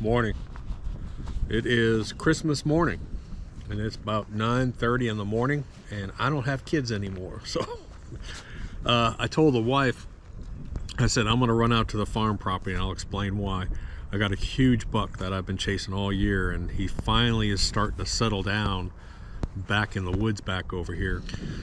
Morning. It is Christmas morning and it's about 9:30 in the morning and I don't have kids anymore. So I told the wife, I said, I'm gonna run out to the farm property and I'll explain why. I got a huge buck that I've been chasing all year and he finally is starting to settle down back in the woods back over here.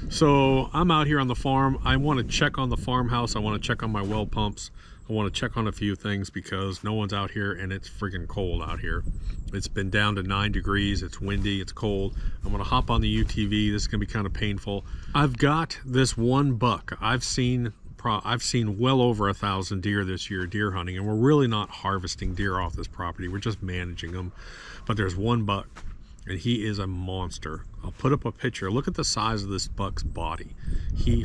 So I'm out here on the farm. I want to check on the farmhouse. I want to check on my well pumps. I want to check on a few things because no one's out here and it's freaking cold out here. It's been down to 9 degrees. It's windy. It's cold. I'm going to hop on the UTV. This is going to be kind of painful. I've got this one buck. I've seen well over 1,000 deer this year deer hunting, and we're really not harvesting deer off this property. We're just managing them. But there's one buck and he is a monster. I'll put up a picture. Look at the size of this buck's body.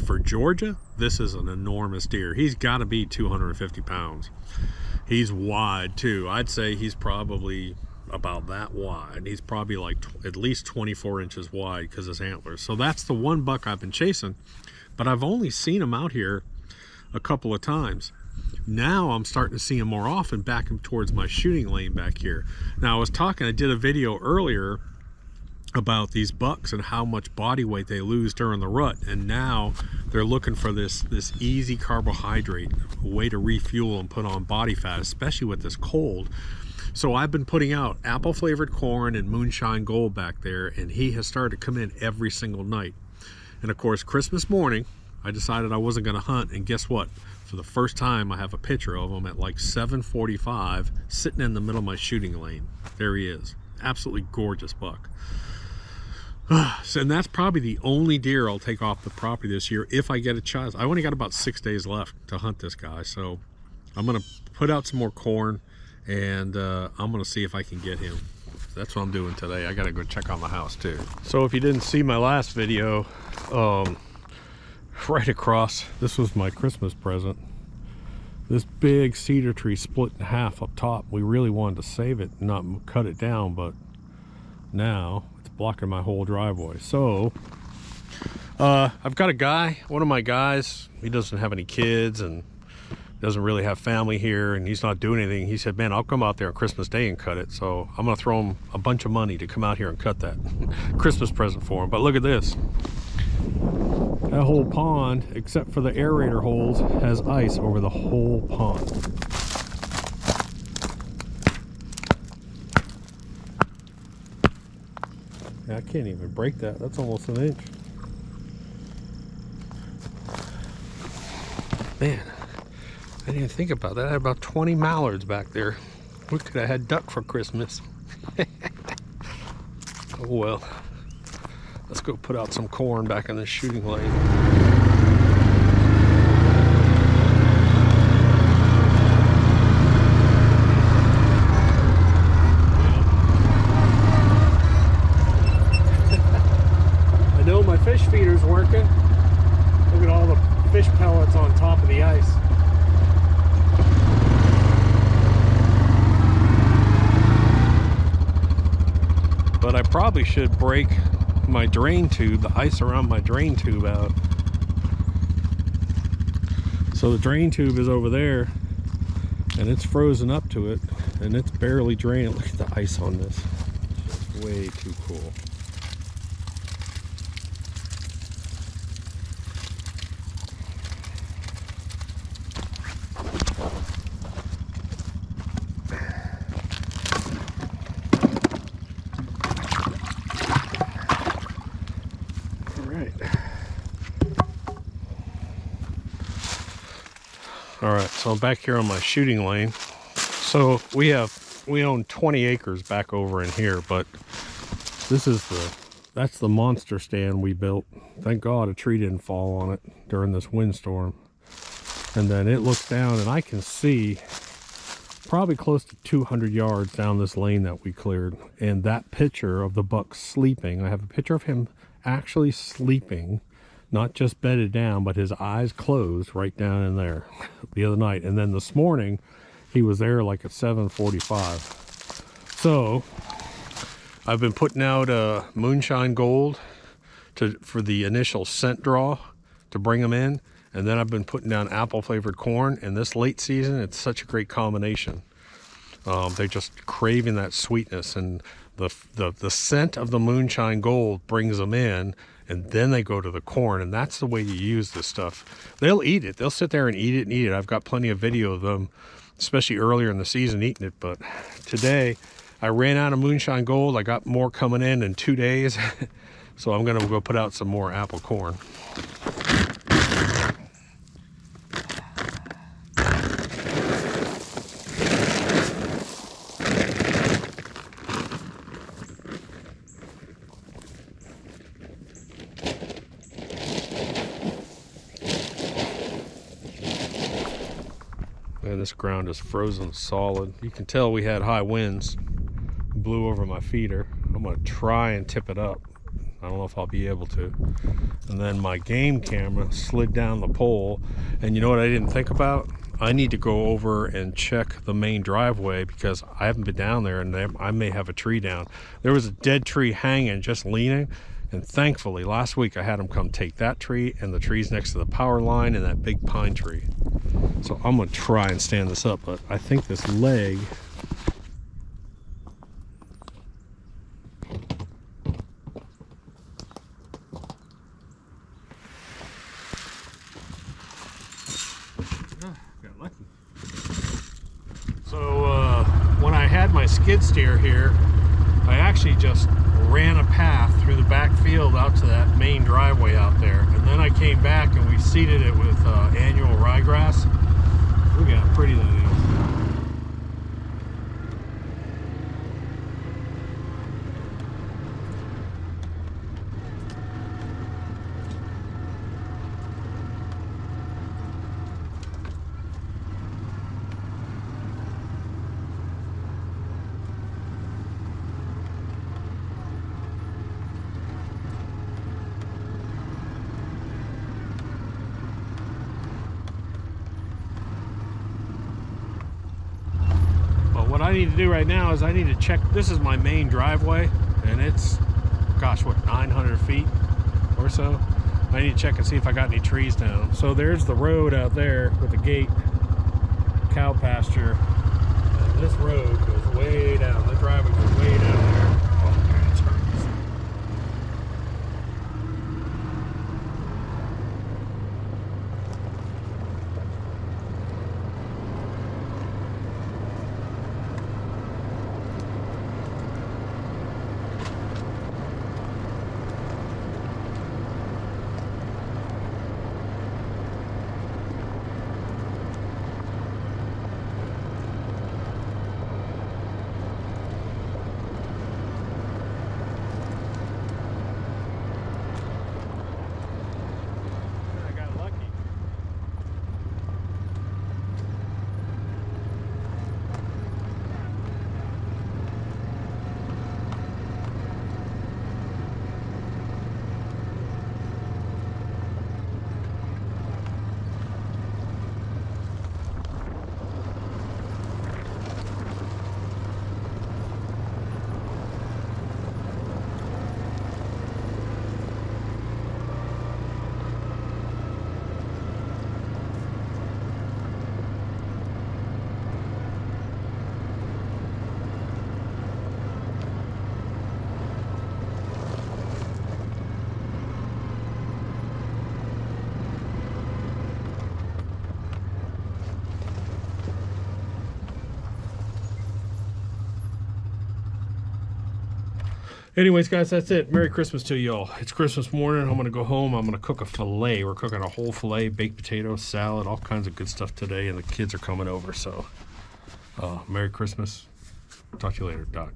For Georgia, this is an enormous deer. He's got to be 250 pounds. He's wide too. I'd say he's probably about that wide. He's probably like at least 24 inches wide because of his antlers. So that's the one buck I've been chasing, but I've only seen him out here a couple of times. Now I'm starting to see him more often back towards my shooting lane back here. Now I did a video earlier about these bucks and how much body weight they lose during the rut, and now they're looking for this easy carbohydrate, a way to refuel and put on body fat, especially with this cold. So I've been putting out apple flavored corn and Moonshine Gold back there, and he has started to come in every single night. And of course, Christmas morning I decided I wasn't going to hunt, and guess what? For the first time I have a picture of him at like 7:45 sitting in the middle of my shooting lane. There he is. Absolutely gorgeous buck. And that's probably the only deer I'll take off the property this year if I get a chance. I only got about 6 days left to hunt this guy, so I'm gonna put out some more corn and I'm gonna see if I can get him. That's what I'm doing today. I gotta go check on the house too. So if you didn't see my last video, right across, this was my Christmas present. This big cedar tree split in half up top. We really wanted to save it, not cut it down, but now it's blocking my whole driveway. So I've got a guy, one of my guys, he doesn't have any kids and doesn't really have family here, and he's not doing anything. He said, man, I'll come out there on Christmas Day and cut it. So I'm gonna throw him a bunch of money to come out here and cut that Christmas present for him. But look at this. That whole pond, except for the aerator holes, has ice over the whole pond. I can't even break that. That's almost an inch. Man, I didn't even think about that. I had about 20 mallards back there. We could have had duck for Christmas. Oh well. Let's go put out some corn back in the shooting lane. I know my fish feeder's working. Look at all the fish pellets on top of the ice. But I probably should break my drain tube, the ice around my drain tube out. So the drain tube is over there and it's frozen up to it and it's barely draining. Look at the ice on this. It's way too cool. All right, so I'm back here on my shooting lane. So we own 20 acres back over in here, but that's the monster stand we built. Thank God a tree didn't fall on it during this windstorm. And then it looks down and I can see probably close to 200 yards down this lane that we cleared. And that picture of the buck sleeping, I have a picture of him actually sleeping, not just bedded down, but his eyes closed right down in there the other night. And then this morning, he was there like at 7:45. So I've been putting out Moonshine Gold for the initial scent draw to bring them in. And then I've been putting down apple flavored corn. And this late season, it's such a great combination. They're just craving that sweetness, and the scent of the moonshine gold brings them in, and then they go to the corn, and that's the way you use this stuff. They'll eat it. They'll sit there and eat it and eat it. I've got plenty of video of them, especially earlier in the season, eating it. But today I ran out of moonshine gold. I got more coming in 2 days. So I'm gonna go put out some more apple corn. And this ground is frozen solid. You can tell we had high winds, blew over my feeder. I'm gonna try and tip it up. I don't know if I'll be able to. And then my game camera slid down the pole. And you know what I didn't think about? I need to go over and check the main driveway because I haven't been down there, and I may have a tree down. There was a dead tree hanging, just leaning. And thankfully, last week I had them come take that tree and the trees next to the power line and that big pine tree. So I'm gonna try and stand this up, but I think this leg got lucky. So when I had my skid steer here, I actually just ran a path through the back field out to that main driveway out there, and then I came back and we seeded it with annual ryegrass. Look at how pretty that is. What I need to do right now is I need to check. This is my main driveway, and it's, gosh, what, 900 feet or so. I need to check and see if I got any trees down. So there's the road out there with the gate, cow pasture. And this road goes way down. The driveway goes way down there. Oh, okay, it turns. Anyways, guys, that's it. Merry Christmas to y'all. It's Christmas morning. I'm going to go home. I'm going to cook a filet. We're cooking a whole filet, baked potatoes, salad, all kinds of good stuff today, and the kids are coming over. So, Merry Christmas. Talk to you later. Doc.